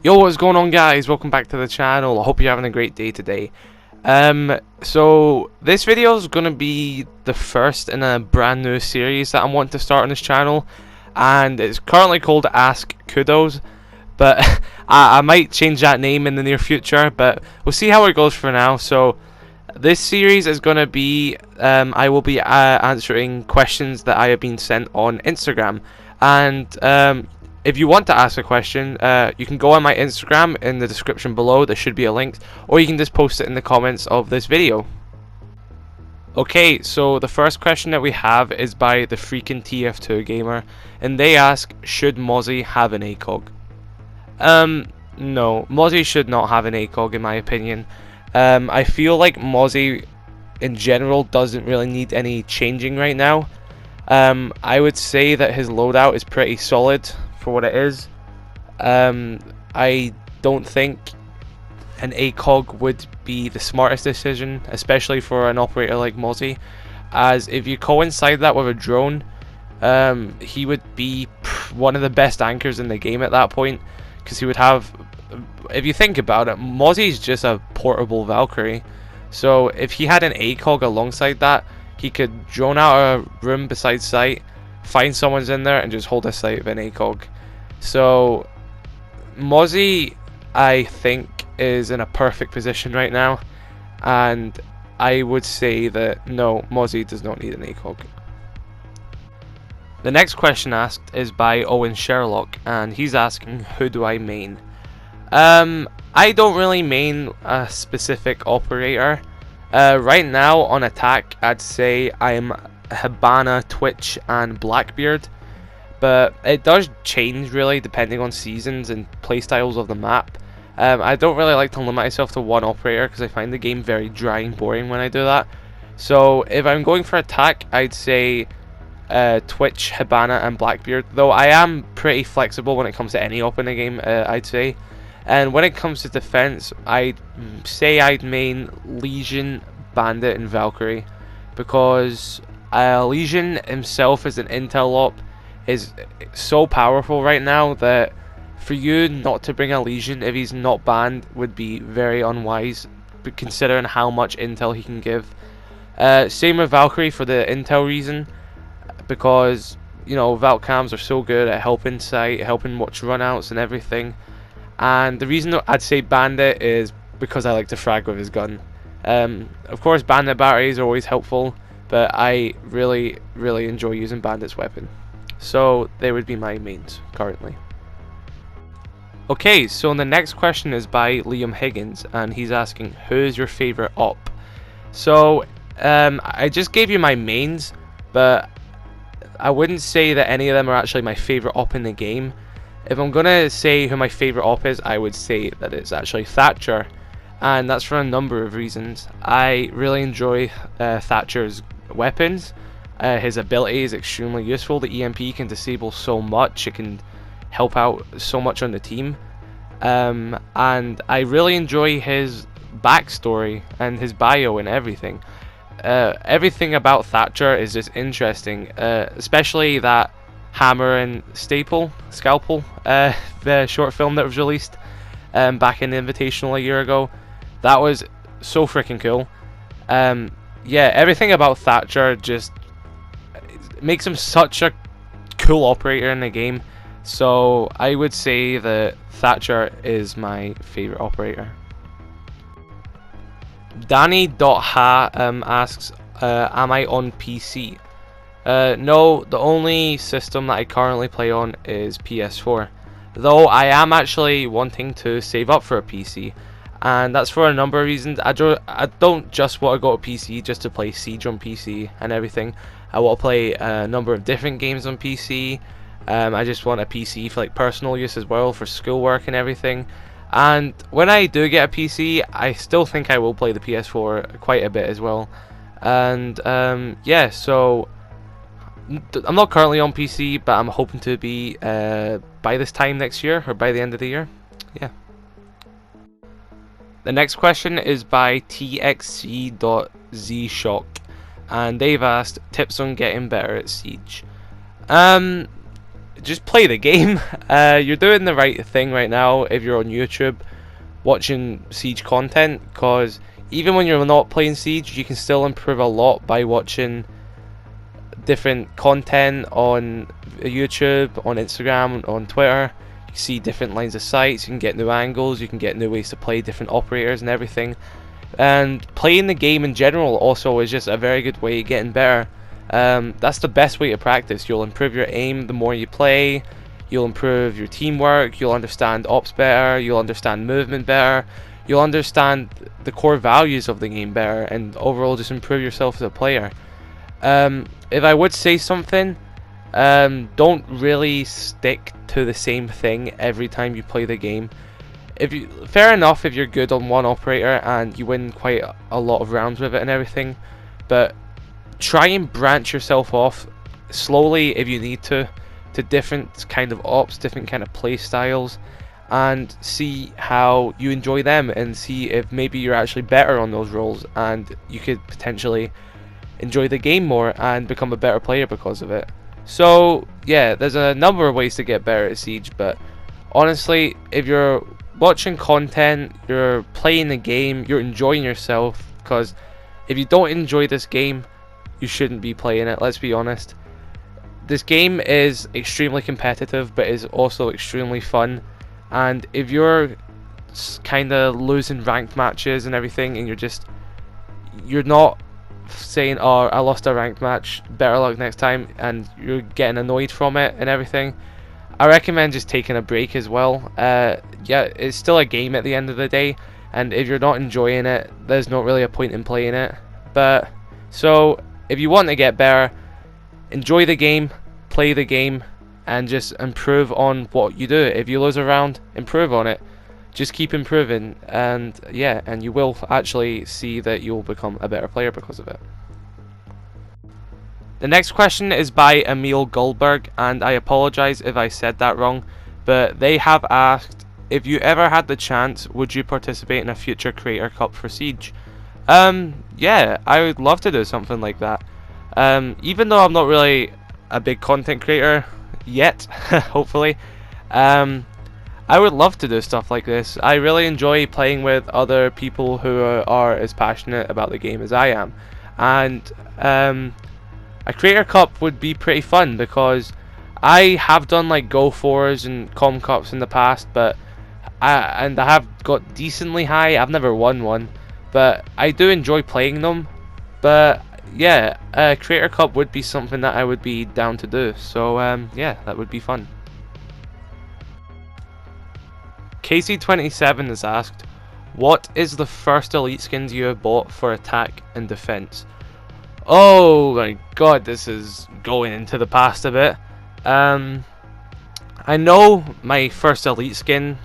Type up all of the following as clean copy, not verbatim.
Yo, what's going on, guys? Welcome back to the channel. I hope you're having a great day today. So this video is gonna be the first in a brand new series that I'm wanting to start on this channel, and it's currently called Ask Kudos, but I might change that name in the near future, but we'll see how it goes for now. So this series is gonna be I will be answering questions that I have been sent on Instagram, and if you want to ask a question, you can go on my Instagram in the description below. There should be a link, or you can just post it in the comments of this video. Okay, so the first question that we have is by the freaking TF2 gamer, and they ask, should Mozzie have an Acog? No, Mozzie should not have an Acog in my opinion. I feel like Mozzie in general doesn't really need any changing right now. I would say that his loadout is pretty solid for what it is. I don't think an Acog would be the smartest decision, especially for an operator like Mozzie, as if you coincide that with a drone, he would be one of the best anchors in the game at that point, because he would have, if you think about it, Mozzie's just a portable Valkyrie, so if he had an Acog alongside that, he could drone out a room beside site, find someone's in there, and just hold a site with an Acog. So Mozzie, I think, is in a perfect position right now, and I would say that no, Mozzie does not need an Acog. The next question asked is by Owen Sherlock, and he's asking, who do I main? I don't really main a specific operator. Right now on attack, I'd say I'm Hibana, Twitch, and Blackbeard, but it does change really depending on seasons and playstyles of the map. I don't really like to limit myself to one operator because I find the game very dry and boring when I do that. So if I'm going for attack, I'd say Twitch, Hibana, and Blackbeard, though I am pretty flexible when it comes to any op in the game, I'd say. And when it comes to defense, I'd say I'd main Legion, Bandit, and Valkyrie, because Legion himself as an intel op is so powerful right now that for you not to bring a Legion if he's not banned would be very unwise, considering how much intel he can give. Same with Valkyrie for the intel reason, because you know Valcams are so good at helping site, helping watch runouts and everything. And the reason I'd say Bandit is because I like to frag with his gun. Of course, Bandit batteries are always helpful, but I really enjoy using Bandit's weapon. So they would be my mains currently. Okay, so the next question is by Liam Higgins, and he's asking, who's your favorite op? So I just gave you my mains, but I wouldn't say that any of them are actually my favorite op in the game. If I'm gonna say who my favorite op is, I would say that it's actually Thatcher, and that's for a number of reasons. I really enjoy Thatcher's weapons. His ability is extremely useful. The EMP can disable so much, it can help out so much on the team, and I really enjoy his backstory and his bio and everything. Everything about Thatcher is just interesting, especially that hammer and scalpel, the short film that was released back in the Invitational a year ago. That was so freaking cool. Yeah, everything about Thatcher just makes him such a cool operator in the game. So I would say that Thatcher is my favorite operator. Danny.ha asks, am I on PC? No, the only system that I currently play on is PS4, though I am actually wanting to save up for a PC, and that's for a number of reasons. I don't just want to go to PC just to play Siege on PC and everything. I want to play a number of different games on PC. I just want a PC for like personal use as well, for schoolwork and everything. And when I do get a PC, I still think I will play the PS4 quite a bit as well. And yeah, so I'm not currently on PC, but I'm hoping to be by this time next year, or by the end of the year. Yeah. The next question is by just play the game. You're doing the right thing right now if you're on YouTube watching Siege content, because even when you're not playing Siege, you can still improve a lot by watching different content on YouTube, on Instagram, on Twitter. You can see different lines of sights, you can get new angles, you can get new ways to play different operators and everything. And playing the game in general also is just a very good way of getting better. That's the best way to practice. You'll improve your aim the more you play, you'll improve your teamwork, you'll understand ops better, you'll understand movement better, you'll understand the core values of the game better, and overall just improve yourself as a player. If I would say something, don't really stick to the same thing every time you play the game. Fair enough if you're good on one operator and you win quite a lot of rounds with it and everything, but try and branch yourself off slowly if you need to different kind of ops, different kind of play styles, and see how you enjoy them, and see if maybe you're actually better on those roles and you could potentially enjoy the game more and become a better player because of it. So yeah, there's a number of ways to get better at Siege, but honestly, if you're watching content, you're playing the game, you're enjoying yourself, because if you don't enjoy this game, you shouldn't be playing it, let's be honest. This game is extremely competitive, but is also extremely fun, and if you're kind of losing ranked matches and everything, and you're not saying, oh, I lost a ranked match, better luck next time, and you're getting annoyed from it and everything, I recommend just taking a break as well. Yeah, it's still a game at the end of the day, and if you're not enjoying it, there's not really a point in playing it. But so if you want to get better, enjoy the game, play the game, and just improve on what you do. If you lose a round, improve on it. Just keep improving, and yeah, and you will actually see that you'll become a better player because of it. The next question is by Emil Goldberg, and I apologize if I said that wrong, but they have asked, if you ever had the chance, would you participate in a future Creator Cup for Siege? Yeah, I would love to do something like that. Even though I'm not really a big content creator yet, hopefully, I would love to do stuff like this. I really enjoy playing with other people who are as passionate about the game as I am, and a Creator Cup would be pretty fun, because I have done like Go 4s and Com Cups in the past, but I have got decently high. I've never won one, but I do enjoy playing them. But yeah, a Creator Cup would be something that I would be down to do. So yeah, that would be fun. KC27 has asked, what is the first elite skins you have bought for attack and defense? Oh my god, this is going into the past a bit. I know my first elite skin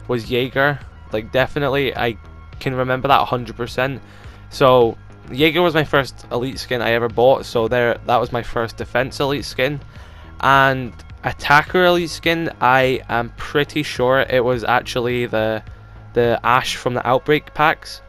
was Jaeger, like definitely, I can remember that 100%. So Jaeger was my first elite skin I ever bought, so that was my first defense elite skin. And attacker elite skin, I am pretty sure it was actually the Ash from the Outbreak packs.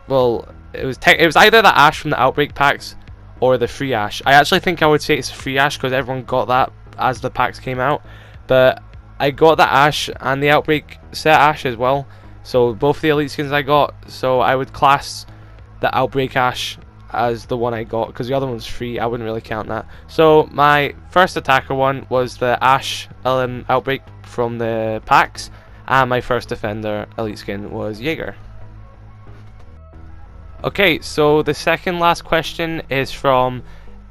Well, it was either the Ash from the Outbreak packs or the free Ash. I actually think I would say it's free Ash, because everyone got that as the packs came out. But I got the Ash and the Outbreak set Ash as well, so both the elite skins I got. So I would class the Outbreak Ash as the one I got, because the other one's free. I wouldn't really count that. So my first attacker one was the Ash Outbreak from the packs, and my first defender elite skin was Jaeger. Okay, so the second last question is from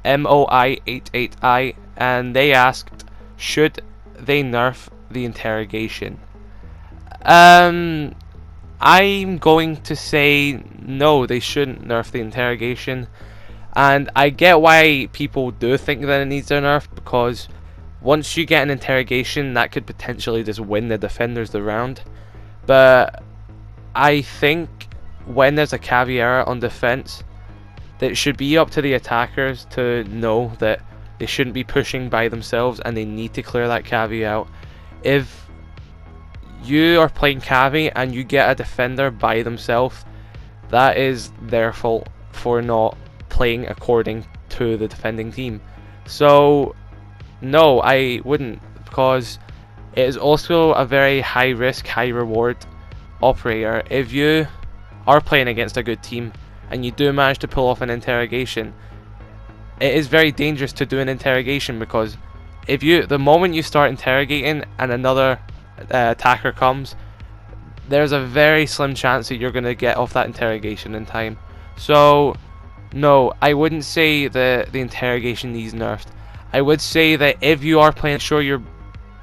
MOI88I, and they asked, should they nerf the interrogation? I'm going to say no, they shouldn't nerf the interrogation. And I get why people do think that it needs a nerf, because once you get an interrogation, that could potentially just win the defenders the round. But I think when there's a caveira on defense, that it should be up to the attackers to know that they shouldn't be pushing by themselves, and they need to clear that caveat out. If you are playing cavi and you get a defender by themselves, that is their fault for not playing according to the defending team. So no, I wouldn't because it is also a very high risk, high reward operator. If you are playing against a good team and you do manage to pull off an interrogation, it is very dangerous to do an interrogation, because the moment you start interrogating and another attacker comes, there's a very slim chance that you're going to get off that interrogation in time. So no, I wouldn't say that the interrogation needs nerfed. I would say that if you are playing, make sure you're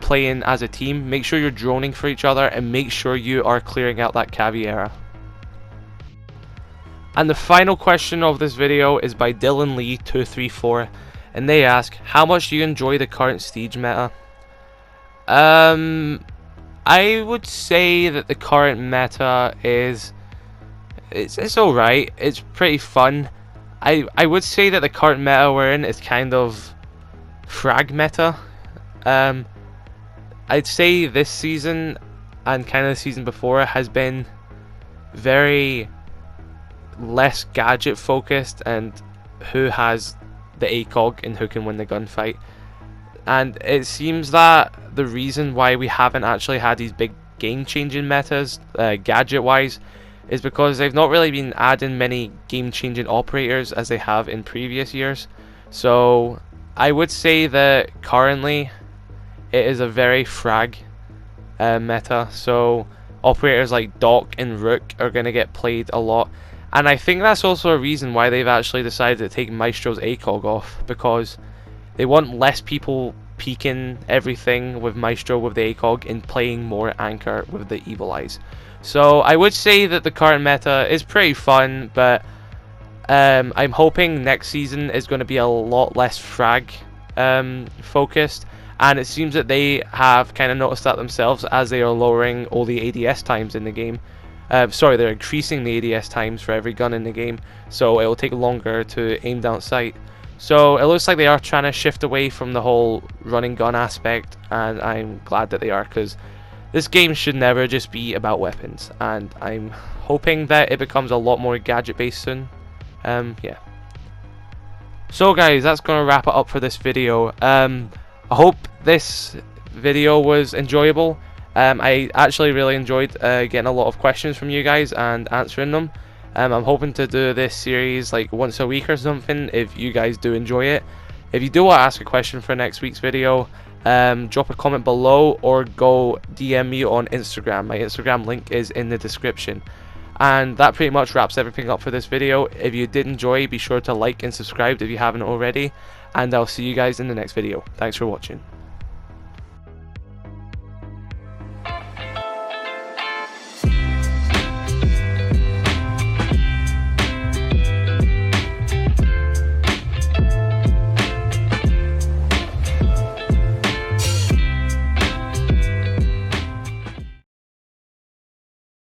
playing as a team, make sure you're droning for each other, and make sure you are clearing out that Caviera. And the final question of this video is by Dylan Lee 234, and they ask, how much do you enjoy the current Siege meta? I would say that the current meta is it's alright. It's pretty fun. I would say that the current meta we're in is kind of frag meta. I'd say this season and kind of the season before has been very less gadget focused and who has the Acog and who can win the gunfight. And it seems that the reason why we haven't actually had these big game changing metas gadget wise is because they've not really been adding many game changing operators as they have in previous years. So I would say that currently it is a very frag meta, so operators like Doc and Rook are going to get played a lot. And I think that's also a reason why they've actually decided to take Maestro's Acog off, because they want less people peeking everything with Maestro with the Acog and playing more Anchor with the Evil Eyes. So I would say that the current meta is pretty fun, but I'm hoping next season is going to be a lot less frag focused. And it seems that they have kind of noticed that themselves as they are lowering all the ADS times in the game. Sorry, they're increasing the ADS times for every gun in the game, so it will take longer to aim down sight. So it looks like they are trying to shift away from the whole running gun aspect, and I'm glad that they are, because this game should never just be about weapons, and I'm hoping that it becomes a lot more gadget based soon. Yeah. So guys, that's going to wrap it up for this video. I hope this video was enjoyable. I actually really enjoyed getting a lot of questions from you guys and answering them. I'm hoping to do this series like once a week or something if you guys do enjoy it. If you do want to ask a question for next week's video, drop a comment below or go DM me on Instagram. My Instagram link is in the description. And that pretty much wraps everything up for this video. If you did enjoy, be sure to like and subscribe if you haven't already. And I'll see you guys in the next video. Thanks for watching.